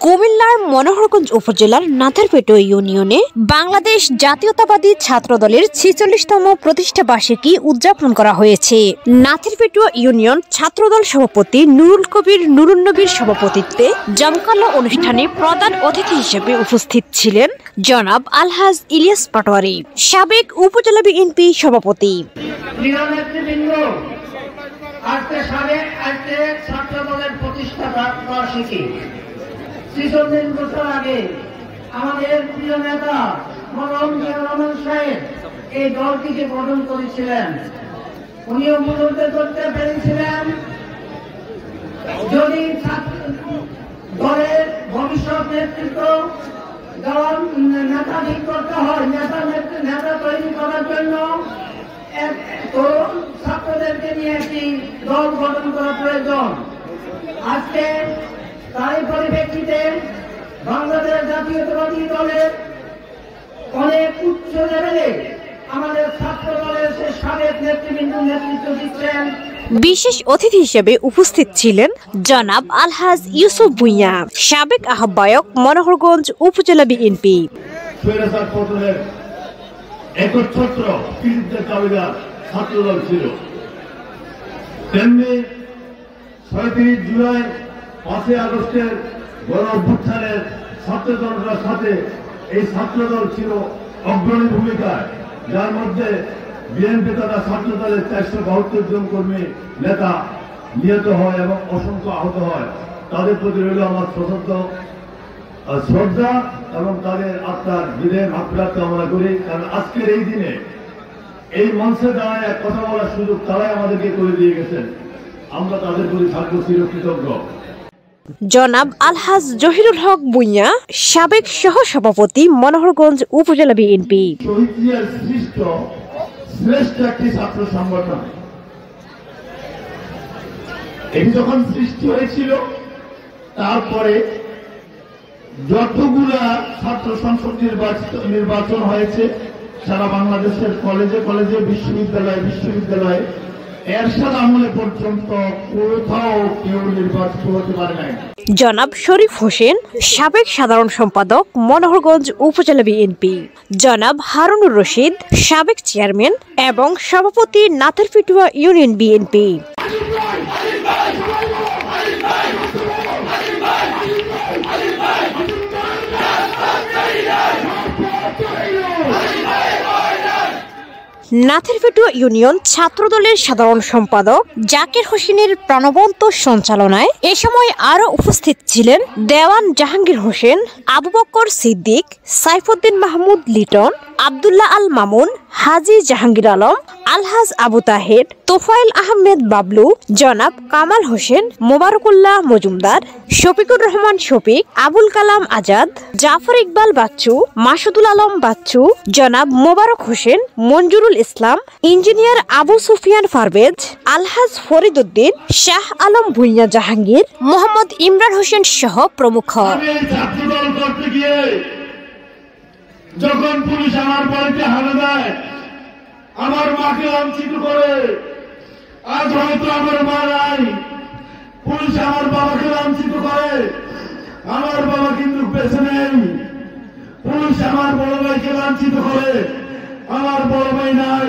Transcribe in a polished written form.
কুমিল্লার মনোহরগঞ্জ উপজেলার নাথারপেটো ইউনিয়নে বাংলাদেশ জাতীয়তাবাদী ছাত্রদলের ৪৬তম প্রতিষ্ঠা বার্ষিকী উদযাপন করা হয়েছে। নাথারপেটো ইউনিয়ন ছাত্রদল সভাপতি নুরুল কবির নুরুন্নবীর সভাপতিত্বে জমকালো অনুষ্ঠানে প্রধান অতিথি হিসেবে উপস্থিত ছিলেন জনাব আলহাজ ইলিয়াস পাটোয়ারি, সাবেক উপজেলা বিএনপি সভাপতি। ছাত্রদলের প্রতিষ্ঠা বার্ষিকী ৪৬ বছর আগে আমাদের প্রিয় নেতা মরহুম জিয়াউর রহমান সাহেব এই দলটিকে গঠন করেছিলেন। উনি উপলব্ধি করতে পেরেছিলেন যদি দলের ভবিষ্যৎ নেতৃত্ব দল নেতা ঠিক করতে হয়, নেতা তৈরি করার জন্য তরুণ ছাত্রদেরকে নিয়ে একটি দল গঠন করা প্রয়োজন। আজকে তারই পরিপ্রেক্ষিতে বাংলাদেশ জাতীয়তাবাদী দলের অনেক উচ্চ লেভেলে আমাদের ছাত্র দলের সাবেক নেতৃবৃন্দ নেতৃত্ব দিচ্ছেন। বিশেষ অতিথি হিসেবে উপস্থিত ছিলেন জনাব আলহাজ ইউসুফ ভুঁইয়া, সাবেক আহ্বায়ক মনোহরগঞ্জ উপজেলা বিএনপি। একচ্ছত্র কৃতিত্বের দাবিদার ছাত্রদল ছিল, তেমনি ৩৬ জুলাই ৫ই আগস্টের গণ অভ্যুত্থানের ছাত্রদলের সাথে এই ছাত্রদল ছিল অগ্রণী ভূমিকায়, যার মধ্যে বিএনপি তথা ছাত্রদলের ৪৭২ জন কর্মী নেতা নিহত হয় এবং অসংখ্য আহত হয়। তাদের প্রতি রইল আমার শ্রদ্ধা এবং তাদের আত্মার বিদেয় মাগফিরাত কামনা করি। কারণ আজকের এই দিনে এই মঞ্চে দাঁড়ায় কথা বলার সুযোগ তারাই আমাদেরকে করে দিয়ে গেছেন, আমরা তাদের প্রতি থাকবো চিরকৃতজ্ঞ। জনাব আলহাজ জহিরুল হক ভুঁইয়া, সাবেক সহ সভাপতি মনোহরগঞ্জ উপজেলা বিএনপি। শ্রেষ্ঠ একটি ছাত্র সংগঠন এটি যখন সৃষ্টি হয়েছিল, তারপরে যতগুলা ছাত্র সংসদ নির্বাচন হয়েছে সারা বাংলাদেশের কলেজে কলেজে বিশ্ববিদ্যালয়ে এরশাদ আমলে পর্যন্ত কোথাও কেউ নির্বাচিত হতে পারে নাই। জনাব শরীফ হোসেন, সাবেক সাধারণ সম্পাদক মনোহরগঞ্জ উপজেলা বিএনপি। জনাব হারুনুর রশিদ, সাবেক চেয়ারম্যান এবং সভাপতি নাথারপেটো ইউনিয়ন বিএনপি। নাথারপেটো ইউনিয়ন ছাত্রদলের সাধারণ সম্পাদক জাকির হোসেনের প্রাণবন্ত সঞ্চালনায় এ সময় আরো উপস্থিত ছিলেন দেওয়ান জাহাঙ্গীর হোসেন, আবু বকর সিদ্দিক, সাইফুদ্দিন মাহমুদ লিটন, আব্দুল্লাহ আল মামুন, হাজী জাহাঙ্গীর আলম, আলহাজ আবু তাহের, তোফাইল আহমেদ বাবলু, জনাব কামাল হোসেন, মোবারকুল্লাহ মজুমদার, শফিকুর রহমান শফিক, আবুল কালাম আজাদ, জাফর ইকবাল বাচ্চু, মাসুদুল আলম বাচ্চু, জনাব মোবারক হোসেন, মঞ্জুরুল ইসলাম, ইঞ্জিনিয়ার আবু সুফিয়ান পারভেজ, আলহাজ ফরিদ উদ্দিন, শাহ আলম ভুঁইয়া জাহাঙ্গীর, মোহাম্মদ ইমরান হোসেন সহ প্রমুখ। যখন পুলিশ আমার বাড়িতে হানা দেয়, আমার মাকে লাঞ্ছিত করে, আজ হয়তো আমার মা নাই, পুলিশ আমার বাবাকে লাঞ্ছিত করে, আমার বাবা কিন্তু বেঁচে নেই, পুলিশ আমার বড় ভাইকে লাঞ্ছিত করে, আমার বড় ভাই নাই।